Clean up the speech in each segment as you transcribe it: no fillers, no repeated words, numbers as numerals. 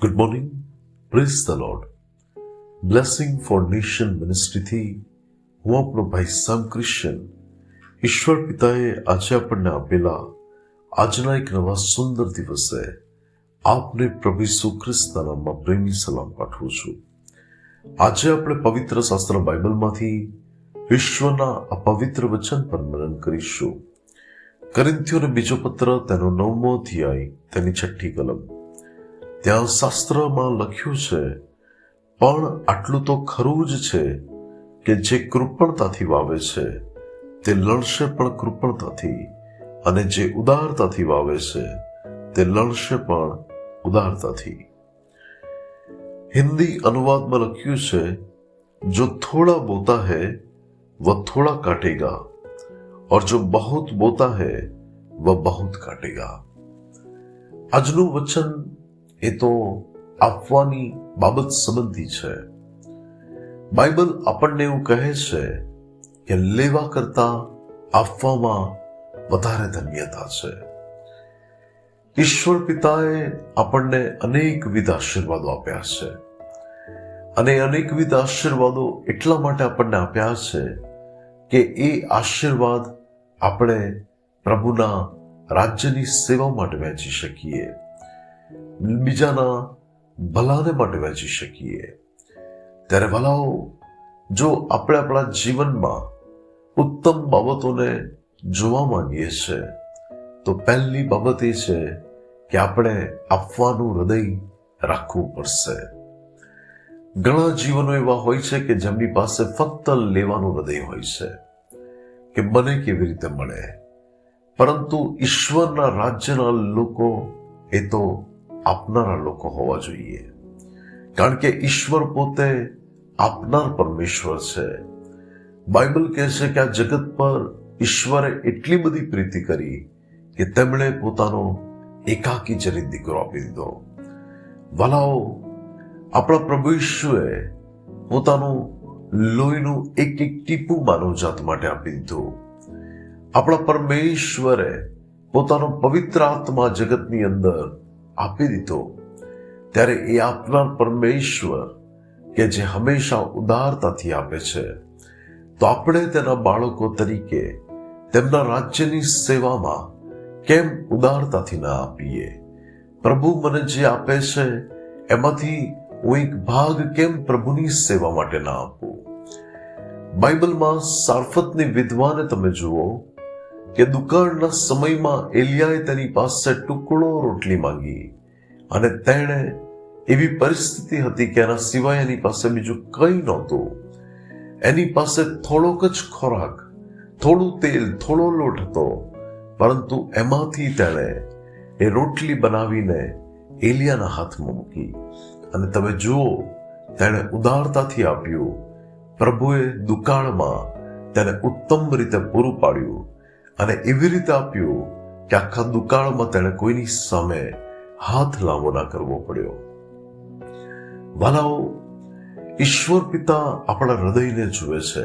Good morning, praise the lord. Blessing for nation મિનિસ્ટ્રીથી હું આપણો ભાઈ સામ ક્રિશ્ચન. ઈશ્વર પિતાએ આજે આપણને આપેલા આજના એક નવા સુંદર દિવસે આપને પ્રભુ ઈસુ ખ્રિસ્તના નામમાં પ્રેમી સલામ પાઠવું છું. આજે આપણે પવિત્ર શાસ્ત્ર બાઇબલમાંથી વિશ્વના આ પવિત્ર વચન પર મનન કરીશું. કોરિન્થીયોને બીજો પત્ર તેનો 9મો અધ્યાય તેની 6ઠ્ઠી કલમ. ત્યાં શાસ્ત્રમાં લખ્યું છે, પણ આટલું તો ખરું જ છે કે જે કૃપણતાથી વાવે છે તે લણશે પણ કૃપણતાથી, અને જે ઉદારતાથી વાવે છે તે લણશે પણ ઉદારતાથી. હિન્દી અનુવાદમાં લખ્યું છે, જો થોડા બોતા है वह थोड़ा काटेगा और जो बहुत बोता है वह बहुत काटेगा. આજનું વચન એ તો આપવાની બાબત સંબંધી છે. બાઇબલ આપણને એવું કહે છે કે લેવા કરતા આપવામાં વધારે ધન્યતા છે. ઈશ્વર પિતાએ આપણને અનેકવિધ આશીર્વાદો આપ્યા છે, અને અનેકવિધ આશીર્વાદો એટલા માટે આપણને આપ્યા છે કે એ આશીર્વાદ આપણે પ્રભુના રાજ્યની સેવા માટે વહેંચી શકીએ, બીજાના ભલાને માટે વહેંચી શકીએ. ત્યારે ભલાઓ, જો આપણે આપણા જીવનમાં ઉત્તમ બાબતોને જોવા માંગીએ છીએ તો પહેલી બાબત એ છે કે આપણે આપવાનું હૃદય રાખવું પડશે. ઘણા જીવનો એવા હોય છે કે જેમની પાસે ફક્ત લેવાનું હૃદય હોય છે કે મને કેવી રીતે મળે, પરંતુ ઈશ્વરના રાજ્યના લોકો એ તો આપનારા લોકો હોવા જોઈએ, કારણ કે ઈશ્વર પોતે આપનાર પરમેશ્વર છે. બાઇબલ કહે છે કે આ જગત પર ઈશ્વરે એટલી બધી પ્રીતિ કરી કે તેમણે પોતાનો એકાકી જનિત દીકરો આપી દીધો. ભલાઓ, આપણા પ્રભુ ઈશુએ પોતાનું લોહીનું એક એક ટીપું માનવજાત માટે આપી દીધું. આપણા પરમેશ્વરે પોતાનો પવિત્ર આત્મા જગતની અંદર આપી દીધો. ત્યારે એ આપનાર પરમેશ્વર કે જે હંમેશા ઉદારતાથી આપે છે, તો આપણે તેના બાળકો તરીકે તેમના રાજ્યની સેવામાં કેમ ઉદારતાથી ના આપીએ? પ્રભુ મને જે આપે છે એમાંથી હું એક ભાગ કેમ પ્રભુની સેવા માટે ના આપું? બાઇબલમાં સારફતની વિધવાને તમે જુઓ કે દુકાળના સમયમાં એલિયાએ તેની પાસે ટુકડો રોટલી માંગી, અને તેણે એવી પરિસ્થિતિ હતી કે એના સિવાય એની પાસે બીજું કંઈ નહોતું. એની પાસે થોડોક જ ખોરાક, થોડું તેલ, થોડો લોટ હતો, પરંતુ એમાંથી તેણે એ રોટલી બનાવીને એલિયાના હાથમાં મૂકી. અને તમે જુઓ, તેણે ઉદારતાથી આપ્યું. પ્રભુએ દુકાળમાં તેને ઉત્તમ રીતે પૂરું પાડ્યું, અને એવી રીતે આપ્યું કે આખા દુકાળમાં તેણે કોઈની સામે હાથ લાંબો ના કરવો પડ્યો. વાલાઓ, ઈશ્વર પિતા આપણા હૃદયને જુએ છે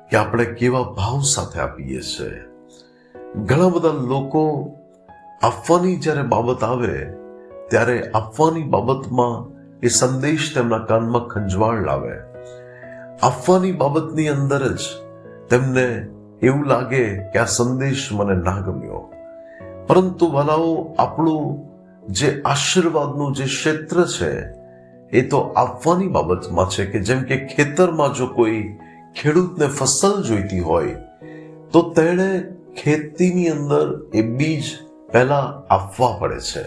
કે આપણે કેવા ભાવ સાથે આપીએ છીએ. ઘણા બધા લોકો આપવાની જ્યારે બાબત આવે ત્યારે આપવાની બાબતમાં એ સંદેશ તેમના કાનમાં ખંજવાળ લાવે. આપવાની બાબતની અંદર જ તેમને એવું લાગે કે આ સંદેશ મને ના ગમ્યો. પરંતુ ભલાઓ, આપણું જે આશીર્વાદનું જે ક્ષેત્ર છે એ તો આપવાની બાબતમાં છે કે જેમ કે ખેતરમાં જો કોઈ ખેડૂતને ફસલ જોઈતી હોય તો તેણે ખેતીની અંદર એ બીજ પહેલા આપવા પડે છે,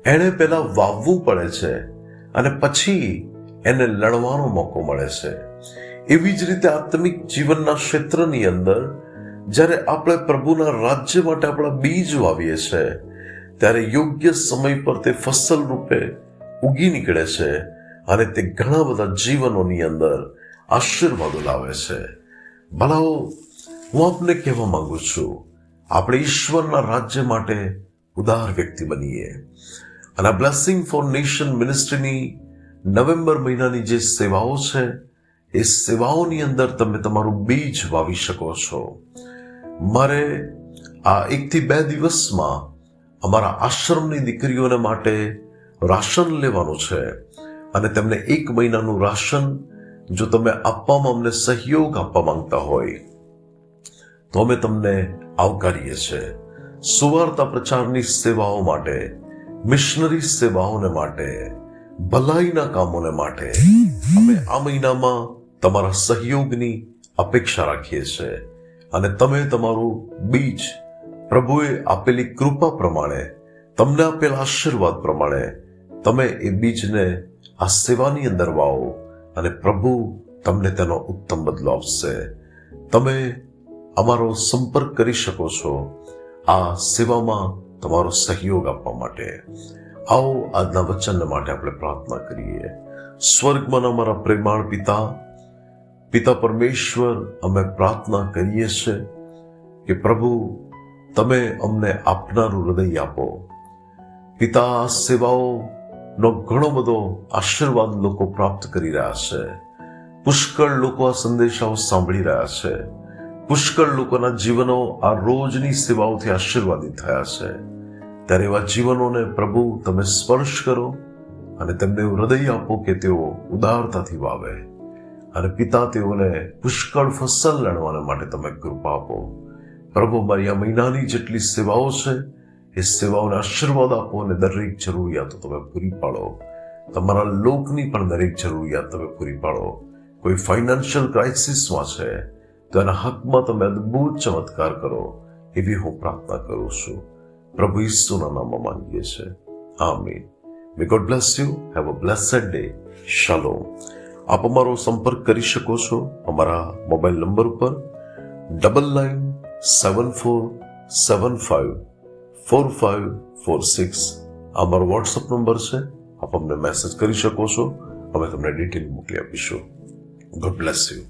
એણે પહેલા વાવવું પડે છે, અને પછી એને લણવાનો મોકો મળે છે. એવી જ રીતે આત્મિક જીવનના ક્ષેત્રની અંદર જ્યારે આપણે પ્રભુના રાજ્ય માટે આપણા બીજ વાવીએ છીએ ત્યારે યોગ્ય સમય પર તે ફસલ રૂપે ઉગી નીકળે છે, અને તે ઘણા બધા જીવનોની અંદર આશીર્વાદો લાવે છે. ભલાઓ, હું આપને કહેવા માંગુ છું, આપણે ઈશ્વરના રાજ્ય માટે ઉદાર વ્યક્તિ બનીએ. અને આ બ્લેસિંગ ફોર નેશન મિનિસ્ટ્રીની નવેમ્બર મહિનાની જે સેવાઓ છે એ સેવાઓની અંદર તમે તમારું બીજ વાવી શકો છો. મારે આ 1 થી 2 દિવસમાં અમારા આશ્રમની દીકરીઓને માટે રાશન લેવાનું છે અને તેમને 1 મહિનાનું રાશન જો તમે આપવામાં અમને સહયોગ આપવા માંગતા હોય તો અમે તમને આવકારીએ છીએ. સુવાર્તા પ્રચારની સેવાઓ માટે, મિશનરી સેવાઓને માટે, ભલાઈના કામોને માટે અમે આ મહિનામાં તમારા સહયોગની અપેક્ષા રાખીએ છીએ અને તમે તમારું બીજ પ્રભુએ આપેલી કૃપા પ્રમાણે, તમને આપેલ આશીર્વાદ પ્રમાણે તમે એ બીજને આ સેવાની અંદર વાવો અને પ્રભુ તમને તેનો ઉત્તમ બદલો આપશે. તમે અમારો સંપર્ક કરી શકો છો આ સેવામાં તમારો સહયોગ આપવા માટે. આવો આજના વચન માટે આપણે પ્રાર્થના કરીએ. સ્વર્ગમાં અમારા પ્રેમાળ પિતા પરમેશ્વર, અમે પ્રાર્થના કરીએ છીએ કે પ્રભુ તમે અમને આપનારું હૃદય આપો. પિતા, આ સેવાઓનો ઘણો બધો આશીર્વાદ લોકો પ્રાપ્ત કરી રહ્યા છે. પુષ્કળ લોકો આ સંદેશાઓ સાંભળી રહ્યા છે. પુષ્કળ લોકોના જીવનો આ રોજની સેવાઓથી આશીર્વાદિત થયા છે. ત્યારે એવા જીવનોને પ્રભુ તમે સ્પર્શ કરો અને તેમને હૃદય આપો કે તેઓ ઉદારતાથી વાવે અને પિતા તેઓને પુષ્કળ ફસલ લણવાના માટે તમે કૃપા આપો. પ્રભુ, મારી આ મહિનાની જેટલી સેવાઓ છે એ સેવાઓને આશીર્વાદ આપો અને દરેક જરૂરિયાતો તમે પૂરી પાડો. તમારા લોકની પણ દરેક જરૂરિયાત તમે પૂરી પાડો. કોઈ ફાઇનાન્શિયલ ક્રાઇસિસમાં છે તો એના હકમાં તમે અદ્ભુત ચમત્કાર કરો, એવી હું પ્રાર્થના કરું છું. પ્રભુ ઈસુના નામમાં માંગીએ છીએ. આમીન. May God bless you. Have a blessed day. શાલોમ. આપ અમારો સંપર્ક કરી શકો છો અમારા મોબાઈલ નંબર ઉપર 9974754546. અમારો વોટ્સઅપ નંબર છે. આપ અમને મેસેજ કરી શકો છો. અમે તમને ડિટેલ મોકલી આપીશું. God bless you.